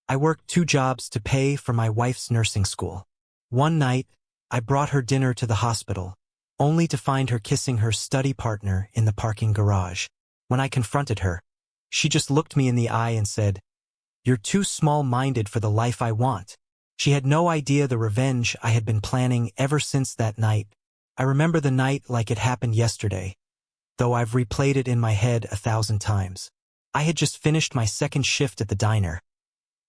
I worked 2 jobs to pay for my wife's nursing school. One night, I brought her dinner to the hospital, only to find her kissing her study partner in the parking garage. When I confronted her, she just looked me in the eye and said, "You're too small-minded for the life I want." She had no idea the revenge I had been planning ever since that night. I remember the night like it happened yesterday, though I've replayed it in my head 1,000 times. I had just finished my second shift at the diner.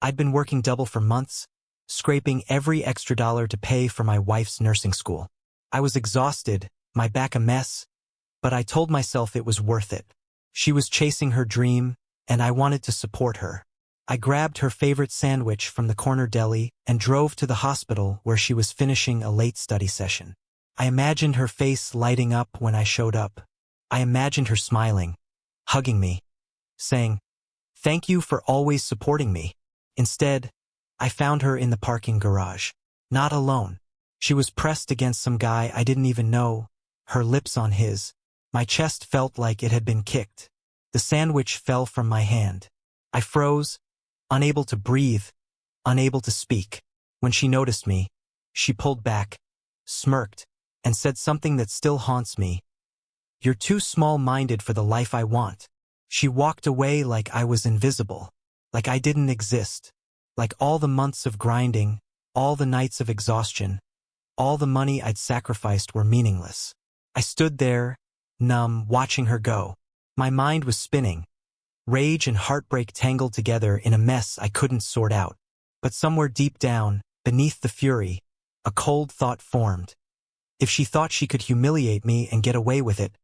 I'd been working double for months, scraping every extra dollar to pay for my wife's nursing school. I was exhausted, my back a mess, but I told myself it was worth it. She was chasing her dream, and I wanted to support her. I grabbed her favorite sandwich from the corner deli and drove to the hospital where she was finishing a late study session. I imagined her face lighting up when I showed up. I imagined her smiling, hugging me, saying, "Thank you for always supporting me." Instead, I found her in the parking garage, not alone. She was pressed against some guy I didn't even know, her lips on his. My chest felt like it had been kicked. The sandwich fell from my hand. I froze, unable to breathe, unable to speak. When she noticed me, she pulled back, smirked, and said something that still haunts me. "You're too small-minded for the life I want." She walked away like I was invisible, like I didn't exist, like all the months of grinding, all the nights of exhaustion, all the money I'd sacrificed were meaningless. I stood there, numb, watching her go. My mind was spinning. Rage and heartbreak tangled together in a mess I couldn't sort out. But somewhere deep down, beneath the fury, a cold thought formed. If she thought she could humiliate me and get away with it,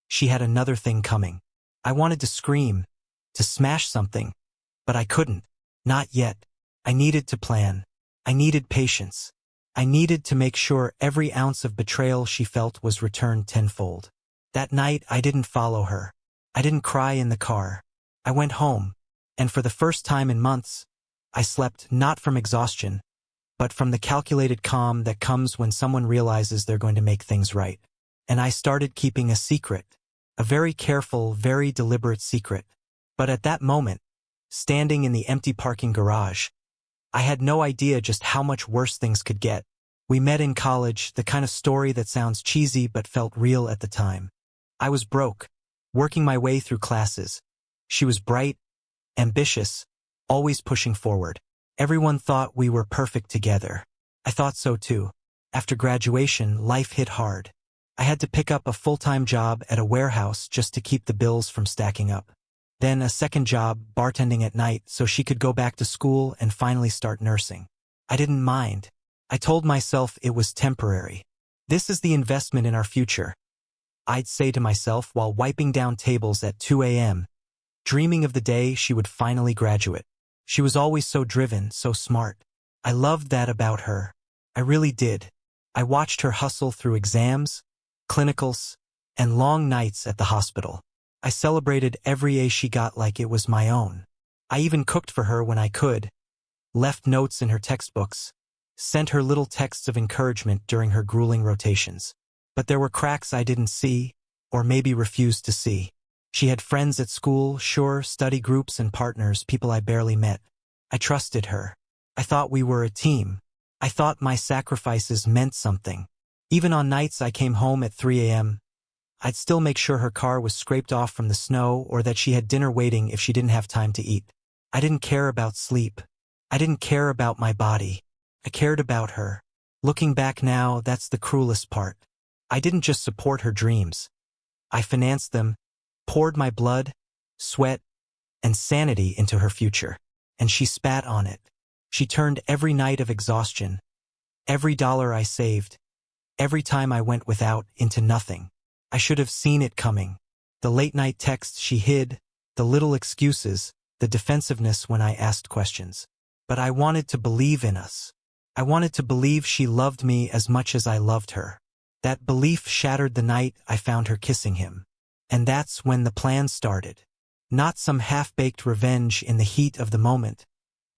she had another thing coming. I wanted to scream, to smash something, but I couldn't. Not yet. I needed to plan. I needed patience. I needed to make sure every ounce of betrayal she felt was returned tenfold. That night, I didn't follow her. I didn't cry in the car. I went home, and for the first time in months, I slept not from exhaustion, but from the calculated calm that comes when someone realizes they're going to make things right. And I started keeping a secret, a very careful, very deliberate secret. But at that moment, standing in the empty parking garage, I had no idea just how much worse things could get. We met in college, the kind of story that sounds cheesy but felt real at the time. I was broke, working my way through classes. She was bright, ambitious, always pushing forward. Everyone thought we were perfect together. I thought so too. After graduation, life hit hard. I had to pick up a full-time job at a warehouse just to keep the bills from stacking up. Then a second job, bartending at night, so she could go back to school and finally start nursing. I didn't mind. I told myself it was temporary. This is the investment in our future, I'd say to myself while wiping down tables at 2 a.m., dreaming of the day she would finally graduate. She was always so driven, so smart. I loved that about her. I really did. I watched her hustle through exams, clinicals, and long nights at the hospital. I celebrated every A she got like it was my own. I even cooked for her when I could, left notes in her textbooks, sent her little texts of encouragement during her grueling rotations. But there were cracks I didn't see, or maybe refused to see. She had friends at school, sure, study groups and partners, people I barely met. I trusted her. I thought we were a team. I thought my sacrifices meant something. Even on nights I came home at 3 a.m., I'd still make sure her car was scraped off from the snow or that she had dinner waiting if she didn't have time to eat. I didn't care about sleep. I didn't care about my body. I cared about her. Looking back now, that's the cruelest part. I didn't just support her dreams. I financed them, poured my blood, sweat, and sanity into her future. And she spat on it. She turned every night of exhaustion, every dollar I saved, every time I went without, into nothing. I should have seen it coming. The late-night texts she hid, the little excuses, the defensiveness when I asked questions. But I wanted to believe in us. I wanted to believe she loved me as much as I loved her. That belief shattered the night I found her kissing him. And that's when the plan started. Not some half-baked revenge in the heat of the moment,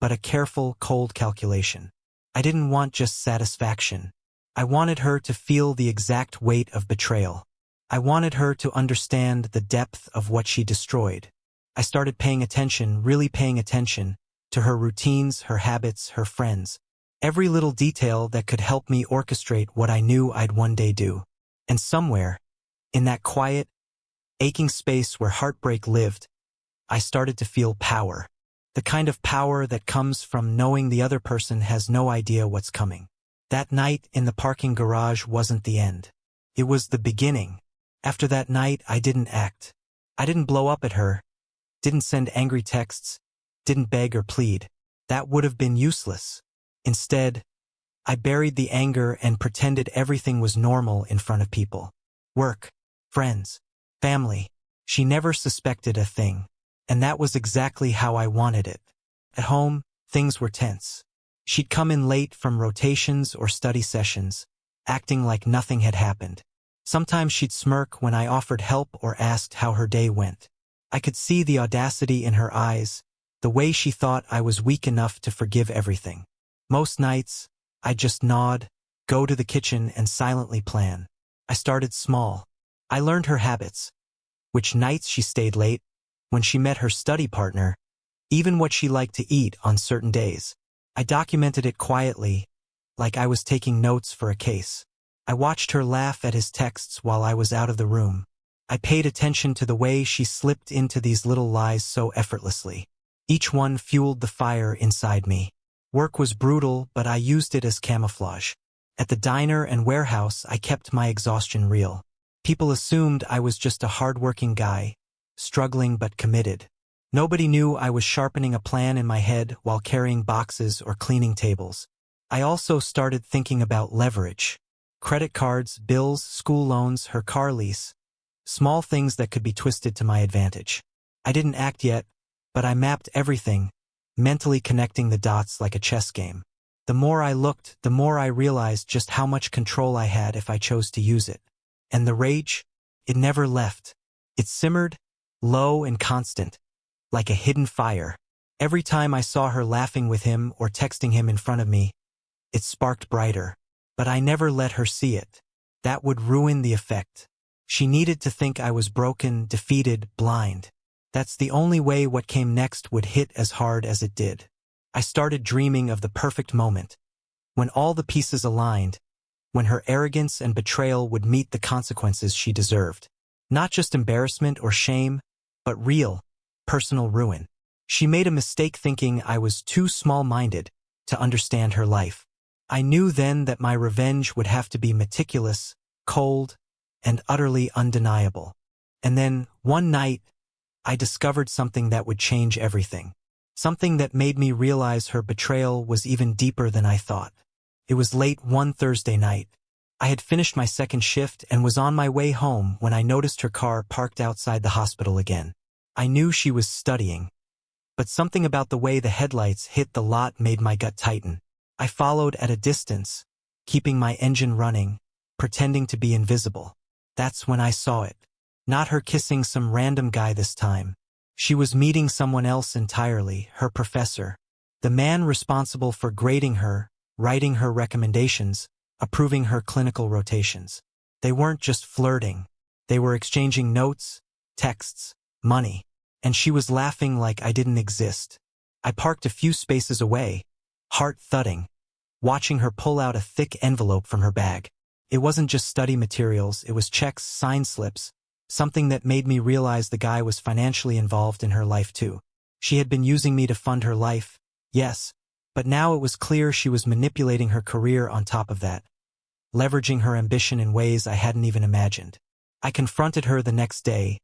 but a careful, cold calculation. I didn't want just satisfaction. I wanted her to feel the exact weight of betrayal. I wanted her to understand the depth of what she destroyed. I started paying attention, really paying attention, to her routines, her habits, her friends. Every little detail that could help me orchestrate what I knew I'd one day do. And somewhere, in that quiet, aching space where heartbreak lived, I started to feel power. The kind of power that comes from knowing the other person has no idea what's coming. That night in the parking garage wasn't the end. It was the beginning. After that night, I didn't act. I didn't blow up at her, didn't send angry texts, didn't beg or plead. That would have been useless. Instead, I buried the anger and pretended everything was normal in front of people. Work, friends, family. She never suspected a thing. And that was exactly how I wanted it. At home, things were tense. She'd come in late from rotations or study sessions, acting like nothing had happened. Sometimes she'd smirk when I offered help or asked how her day went. I could see the audacity in her eyes, the way she thought I was weak enough to forgive everything. Most nights, I'd just nod, go to the kitchen and silently plan. I started small. I learned her habits. Which nights she stayed late, when she met her study partner, even what she liked to eat on certain days. I documented it quietly, like I was taking notes for a case. I watched her laugh at his texts while I was out of the room. I paid attention to the way she slipped into these little lies so effortlessly. Each one fueled the fire inside me. Work was brutal, but I used it as camouflage. At the diner and warehouse, I kept my exhaustion real. People assumed I was just a hard-working guy, struggling but committed. Nobody knew I was sharpening a plan in my head while carrying boxes or cleaning tables. I also started thinking about leverage. Credit cards, bills, school loans, her car lease. Small things that could be twisted to my advantage. I didn't act yet, but I mapped everything, mentally connecting the dots like a chess game. The more I looked, the more I realized just how much control I had if I chose to use it. And the rage? It never left. It simmered, low and constant, like a hidden fire. Every time I saw her laughing with him or texting him in front of me, it sparked brighter. But I never let her see it. That would ruin the effect. She needed to think I was broken, defeated, blind. That's the only way what came next would hit as hard as it did. I started dreaming of the perfect moment, when all the pieces aligned, when her arrogance and betrayal would meet the consequences she deserved. Not just embarrassment or shame, but real, personal ruin. She made a mistake thinking I was too small-minded to understand her life. I knew then that my revenge would have to be meticulous, cold, and utterly undeniable. And then, one night, I discovered something that would change everything. Something that made me realize her betrayal was even deeper than I thought. It was late one Thursday night. I had finished my second shift and was on my way home when I noticed her car parked outside the hospital again. I knew she was studying, but something about the way the headlights hit the lot made my gut tighten. I followed at a distance, keeping my engine running, pretending to be invisible. That's when I saw it. Not her kissing some random guy this time. She was meeting someone else entirely, her professor. The man responsible for grading her, writing her recommendations, approving her clinical rotations. They weren't just flirting. They were exchanging notes, texts, money. And she was laughing like I didn't exist. I parked a few spaces away, heart thudding, watching her pull out a thick envelope from her bag. It wasn't just study materials, it was checks, sign slips, something that made me realize the guy was financially involved in her life too. She had been using me to fund her life, yes, but now it was clear she was manipulating her career on top of that, leveraging her ambition in ways I hadn't even imagined. I confronted her the next day,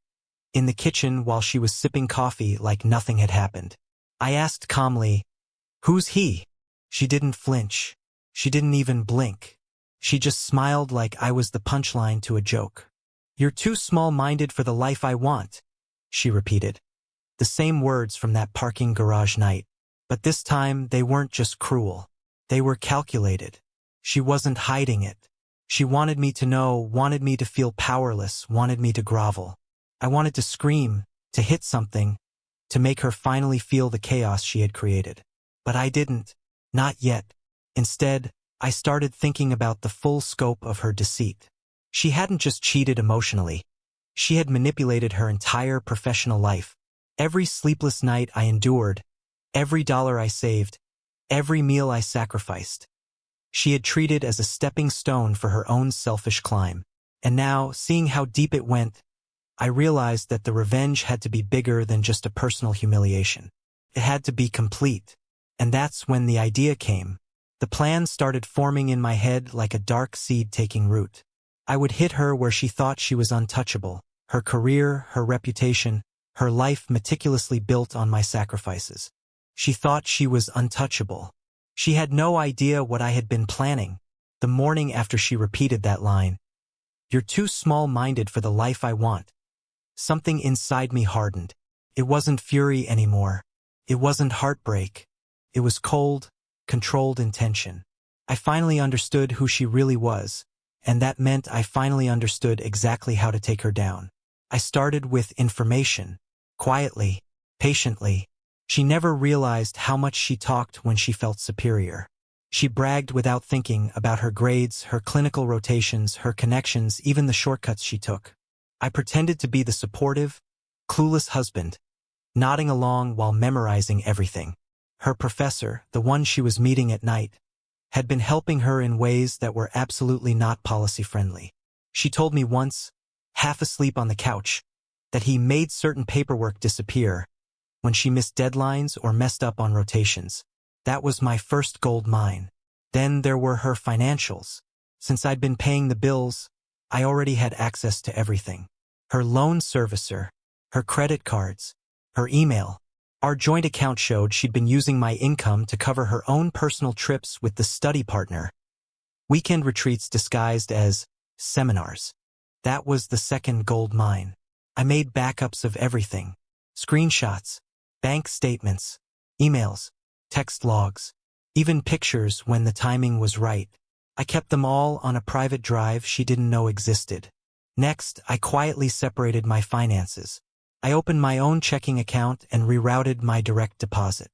in the kitchen while she was sipping coffee like nothing had happened. I asked calmly, "Who's he?" She didn't flinch. She didn't even blink. She just smiled like I was the punchline to a joke. "You're too small-minded for the life I want," she repeated. The same words from that parking garage night. But this time, they weren't just cruel. They were calculated. She wasn't hiding it. She wanted me to know, wanted me to feel powerless, wanted me to grovel. I wanted to scream, to hit something, to make her finally feel the chaos she had created. But I didn't. Not yet. Instead, I started thinking about the full scope of her deceit. She hadn't just cheated emotionally. She had manipulated her entire professional life. Every sleepless night I endured, every dollar I saved, every meal I sacrificed. She had treated as a stepping stone for her own selfish climb. And now, seeing how deep it went, I realized that the revenge had to be bigger than just a personal humiliation. It had to be complete. And that's when the idea came. The plan started forming in my head like a dark seed taking root. I would hit her where she thought she was untouchable. Her career, her reputation, her life meticulously built on my sacrifices. She thought she was untouchable. She had no idea what I had been planning. The morning after she repeated that line, "You're too small-minded for the life I want," something inside me hardened. It wasn't fury anymore. It wasn't heartbreak. It was cold, controlled intention. I finally understood who she really was, and that meant I finally understood exactly how to take her down. I started with information, quietly, patiently. She never realized how much she talked when she felt superior. She bragged without thinking about her grades, her clinical rotations, her connections, even the shortcuts she took. I pretended to be the supportive, clueless husband, nodding along while memorizing everything. Her professor, the one she was meeting at night, had been helping her in ways that were absolutely not policy-friendly. She told me once, half asleep on the couch, that he made certain paperwork disappear when she missed deadlines or messed up on rotations. That was my first gold mine. Then there were her financials. Since I'd been paying the bills, I already had access to everything. Her loan servicer, her credit cards, her email. Our joint account showed she'd been using my income to cover her own personal trips with the study partner. Weekend retreats disguised as seminars. That was the second gold mine. I made backups of everything. Screenshots, bank statements, emails, text logs, even pictures when the timing was right. I kept them all on a private drive she didn't know existed. Next, I quietly separated my finances. I opened my own checking account and rerouted my direct deposit.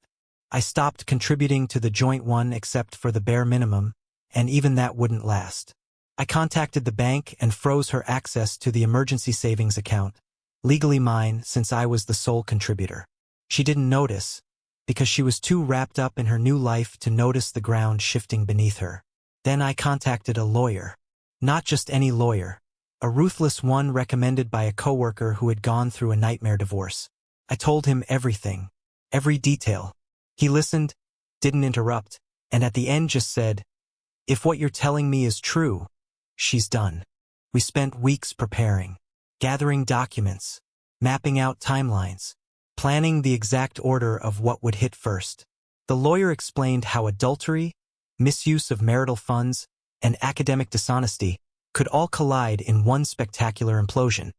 I stopped contributing to the joint one except for the bare minimum, and even that wouldn't last. I contacted the bank and froze her access to the emergency savings account, legally mine since I was the sole contributor. She didn't notice, because she was too wrapped up in her new life to notice the ground shifting beneath her. Then I contacted a lawyer. Not just any lawyer. A ruthless one recommended by a coworker who had gone through a nightmare divorce. I told him everything, every detail. He listened, didn't interrupt, and at the end just said, "If what you're telling me is true, she's done." We spent weeks preparing, gathering documents, mapping out timelines, planning the exact order of what would hit first. The lawyer explained how adultery, misuse of marital funds, and academic dishonesty could all collide in one spectacular implosion,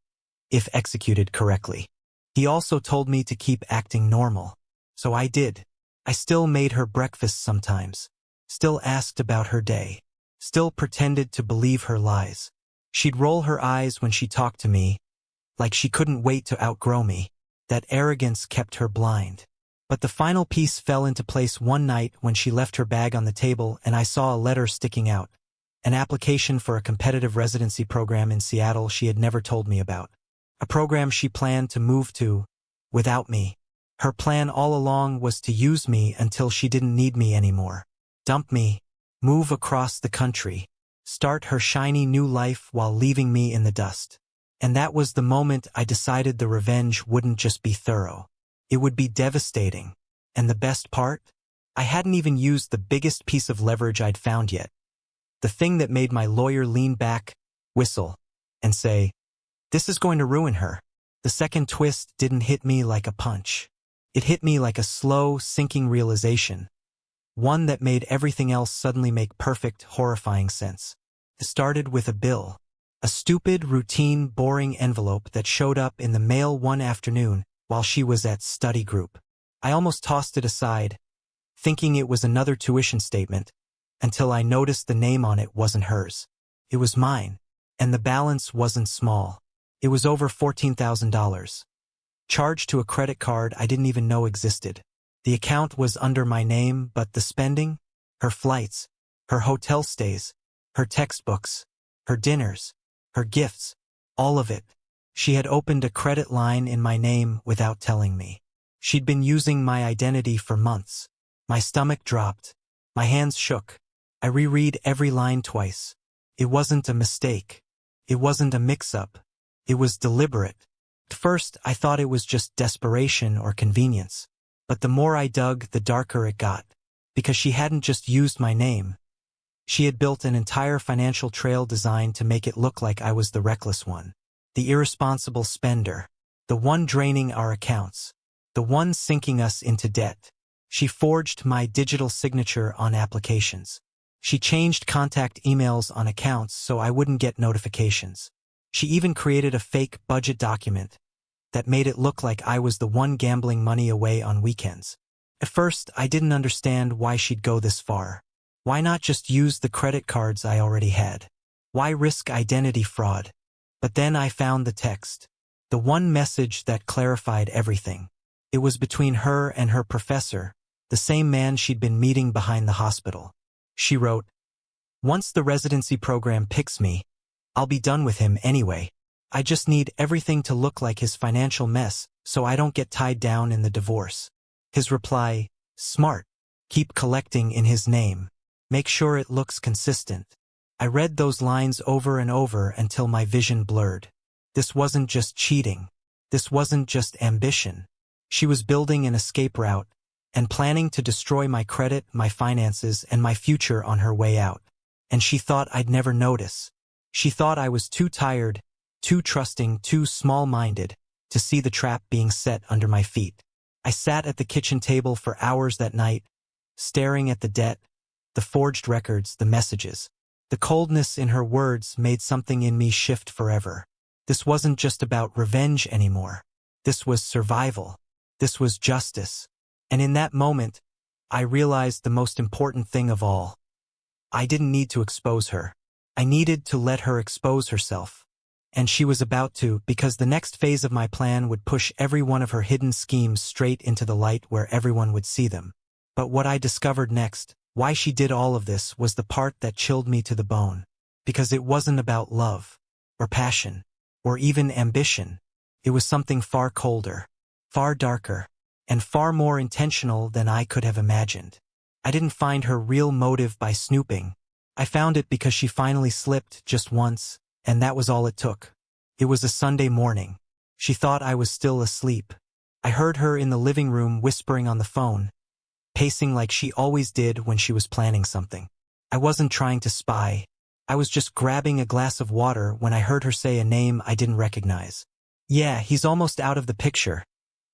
if executed correctly. He also told me to keep acting normal. So I did. I still made her breakfast sometimes, still asked about her day, still pretended to believe her lies. She'd roll her eyes when she talked to me, like she couldn't wait to outgrow me. That arrogance kept her blind. But the final piece fell into place one night when she left her bag on the table and I saw a letter sticking out. An application for a competitive residency program in Seattle she had never told me about. A program she planned to move to, without me. Her plan all along was to use me until she didn't need me anymore. Dump me, move across the country, start her shiny new life while leaving me in the dust. And that was the moment I decided the revenge wouldn't just be thorough. It would be devastating. And the best part? I hadn't even used the biggest piece of leverage I'd found yet. The thing that made my lawyer lean back, whistle, and say, "This is going to ruin her." The second twist didn't hit me like a punch. It hit me like a slow, sinking realization. One that made everything else suddenly make perfect, horrifying sense. It started with a bill. A stupid, routine, boring envelope that showed up in the mail one afternoon while she was at study group. I almost tossed it aside, thinking it was another tuition statement, until I noticed the name on it wasn't hers. It was mine, and the balance wasn't small. It was over $14,000. Charged to a credit card I didn't even know existed. The account was under my name, but the spending, her flights, her hotel stays, her textbooks, her dinners, her gifts, all of it. She had opened a credit line in my name without telling me. She'd been using my identity for months. My stomach dropped. My hands shook. I reread every line twice. It wasn't a mistake. It wasn't a mix-up. It was deliberate. At first, I thought it was just desperation or convenience. But the more I dug, the darker it got. Because she hadn't just used my name. She had built an entire financial trail designed to make it look like I was the reckless one. The irresponsible spender. The one draining our accounts. The one sinking us into debt. She forged my digital signature on applications. She changed contact emails on accounts so I wouldn't get notifications. She even created a fake budget document that made it look like I was the one gambling money away on weekends. At first, I didn't understand why she'd go this far. Why not just use the credit cards I already had? Why risk identity fraud? But then I found the text. The one message that clarified everything. It was between her and her professor, the same man she'd been meeting behind the hospital. She wrote, "Once the residency program picks me, I'll be done with him anyway. I just need everything to look like his financial mess so I don't get tied down in the divorce." His reply, "Smart. Keep collecting in his name. Make sure it looks consistent." I read those lines over and over until my vision blurred. This wasn't just cheating. This wasn't just ambition. She was building an escape route and planning to destroy my credit, my finances, and my future on her way out. And she thought I'd never notice. She thought I was too tired, too trusting, too small-minded to see the trap being set under my feet. I sat at the kitchen table for hours that night, staring at the debt, the forged records, the messages. The coldness in her words made something in me shift forever. This wasn't just about revenge anymore. This was survival. This was justice. And in that moment, I realized the most important thing of all. I didn't need to expose her. I needed to let her expose herself. And she was about to, because the next phase of my plan would push every one of her hidden schemes straight into the light where everyone would see them. But what I discovered next, why she did all of this, was the part that chilled me to the bone. Because it wasn't about love, or passion, or even ambition. It was something far colder, far darker, and far more intentional than I could have imagined. I didn't find her real motive by snooping. I found it because she finally slipped just once, and that was all it took. It was a Sunday morning. She thought I was still asleep. I heard her in the living room whispering on the phone, pacing like she always did when she was planning something. I wasn't trying to spy. I was just grabbing a glass of water when I heard her say a name I didn't recognize. "Yeah, he's almost out of the picture,"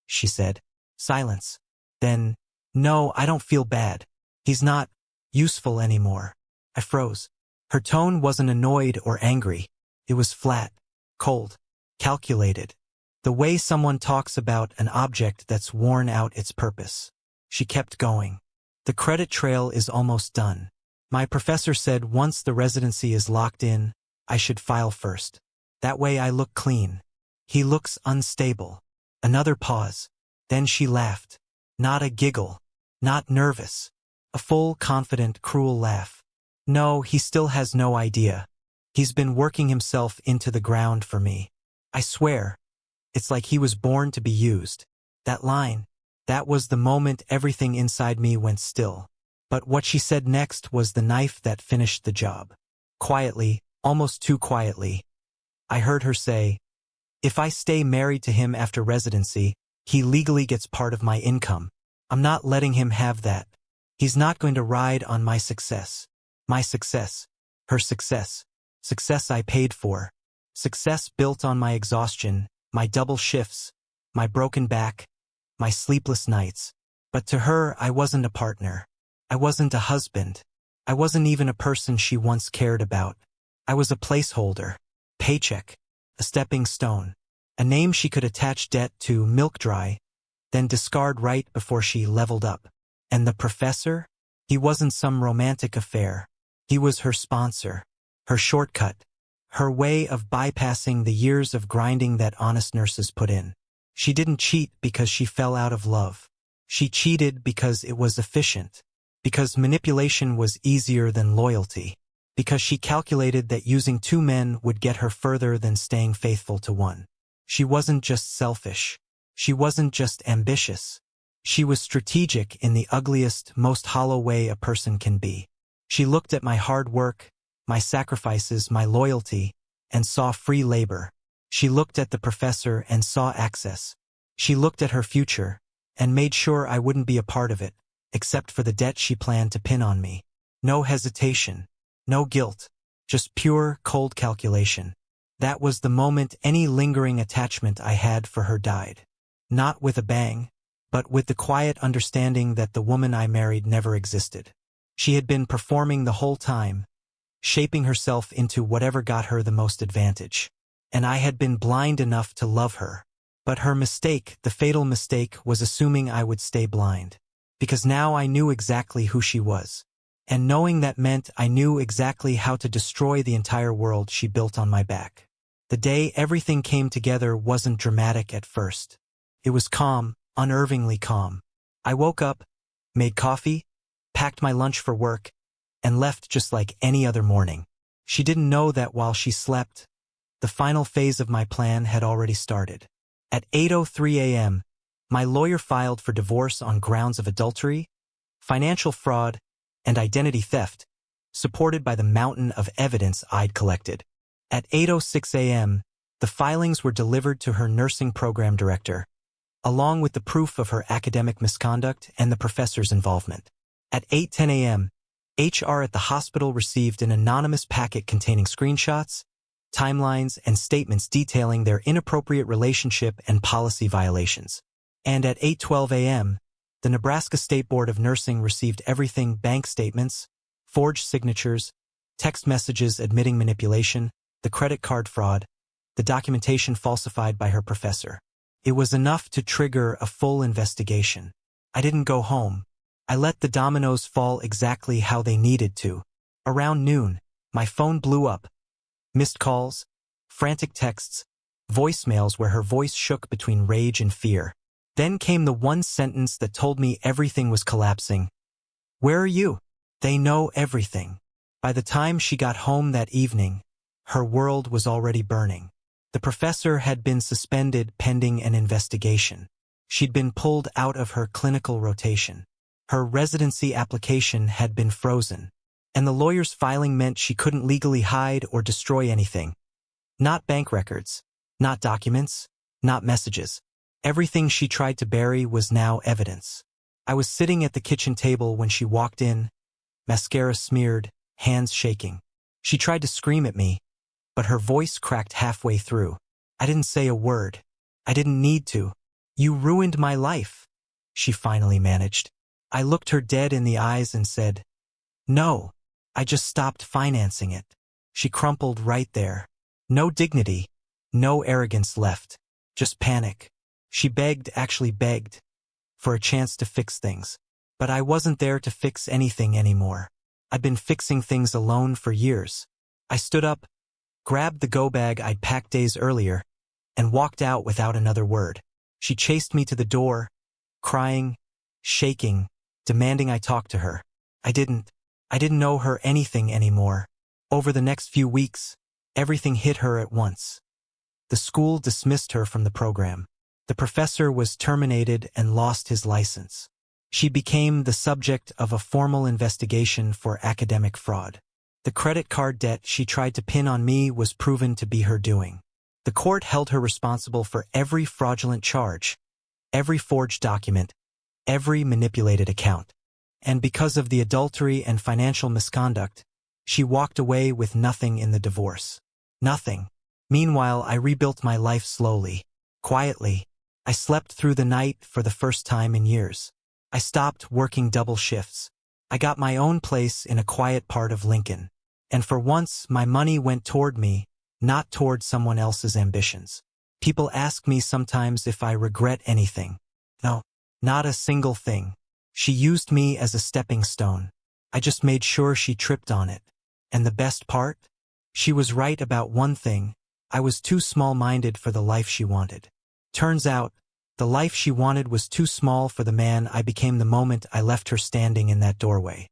she said. Silence. Then, "No, I don't feel bad. He's not useful anymore." I froze. Her tone wasn't annoyed or angry. It was flat, cold, calculated. The way someone talks about an object that's worn out its purpose. She kept going. "The credit trail is almost done. My professor said once the residency is locked in, I should file first. That way I look clean. He looks unstable." Another pause. Then she laughed. Not a giggle. Not nervous. A full, confident, cruel laugh. "No, he still has no idea. He's been working himself into the ground for me. I swear. It's like he was born to be used." That line. That was the moment everything inside me went still. But what she said next was the knife that finished the job. Quietly, almost too quietly, I heard her say, "If I stay married to him after residency, he legally gets part of my income. I'm not letting him have that. He's not going to ride on my success. My success. Her success. Success I paid for. Success built on my exhaustion, my double shifts, my broken back, my sleepless nights. But to her, I wasn't a partner. I wasn't a husband. I wasn't even a person she once cared about. I was a placeholder. Paycheck. A stepping stone. A name she could attach debt to, milk dry, then discard right before she leveled up. And the professor? He wasn't some romantic affair. He was her sponsor. Her shortcut. Her way of bypassing the years of grinding that honest nurses put in. She didn't cheat because she fell out of love. She cheated because it was efficient. Because manipulation was easier than loyalty. Because she calculated that using two men would get her further than staying faithful to one. She wasn't just selfish. She wasn't just ambitious. She was strategic in the ugliest, most hollow way a person can be. She looked at my hard work, my sacrifices, my loyalty, and saw free labor. She looked at the professor and saw access. She looked at her future and made sure I wouldn't be a part of it, except for the debt she planned to pin on me. No hesitation, no guilt, just pure, cold calculation. That was the moment any lingering attachment I had for her died. Not with a bang, but with the quiet understanding that the woman I married never existed. She had been performing the whole time, shaping herself into whatever got her the most advantage. And I had been blind enough to love her. But her mistake, the fatal mistake, was assuming I would stay blind. Because now I knew exactly who she was. And knowing that meant I knew exactly how to destroy the entire world she built on my back. The day everything came together wasn't dramatic at first. It was calm, unnervingly calm. I woke up, made coffee, packed my lunch for work, and left just like any other morning. She didn't know that while she slept, the final phase of my plan had already started. At 8:03 a.m., my lawyer filed for divorce on grounds of adultery, financial fraud, and identity theft, supported by the mountain of evidence I'd collected. At 8:06 a.m., the filings were delivered to her nursing program director, along with the proof of her academic misconduct and the professor's involvement. At 8:10 a.m., HR at the hospital received an anonymous packet containing screenshots, timelines, and statements detailing their inappropriate relationship and policy violations. And at 8:12 a.m., the Nebraska State Board of Nursing received everything: bank statements, forged signatures, text messages admitting manipulation, the credit card fraud, the documentation falsified by her professor. It was enough to trigger a full investigation. I didn't go home. I let the dominoes fall exactly how they needed to. Around noon, my phone blew up. Missed calls, frantic texts, voicemails where her voice shook between rage and fear. Then came the one sentence that told me everything was collapsing. "Where are you?" They know everything. By the time she got home that evening, her world was already burning. The professor had been suspended pending an investigation. She'd been pulled out of her clinical rotation. Her residency application had been frozen. And the lawyer's filing meant she couldn't legally hide or destroy anything. Not bank records, not documents, not messages. Everything she tried to bury was now evidence. I was sitting at the kitchen table when she walked in, mascara smeared, hands shaking. She tried to scream at me, but her voice cracked halfway through. I didn't say a word. I didn't need to. "You ruined my life," she finally managed. I looked her dead in the eyes and said, "No, I just stopped financing it." She crumpled right there. No dignity, no arrogance left, just panic. She begged, actually begged, for a chance to fix things. But I wasn't there to fix anything anymore. I'd been fixing things alone for years. I stood up, grabbed the go bag I'd packed days earlier, and walked out without another word. She chased me to the door, crying, shaking, demanding I talk to her. I didn't know her anything anymore. Over the next few weeks, everything hit her at once. The school dismissed her from the program. The professor was terminated and lost his license. She became the subject of a formal investigation for academic fraud. The credit card debt she tried to pin on me was proven to be her doing. The court held her responsible for every fraudulent charge, every forged document, every manipulated account. And because of the adultery and financial misconduct, she walked away with nothing in the divorce. Nothing. Meanwhile, I rebuilt my life slowly, quietly. I slept through the night for the first time in years. I stopped working double shifts. I got my own place in a quiet part of Lincoln. And for once, my money went toward me, not toward someone else's ambitions. People ask me sometimes if I regret anything. No, not a single thing. She used me as a stepping stone. I just made sure she tripped on it. And the best part? She was right about one thing. I was too small-minded for the life she wanted. Turns out, the life she wanted was too small for the man I became the moment I left her standing in that doorway.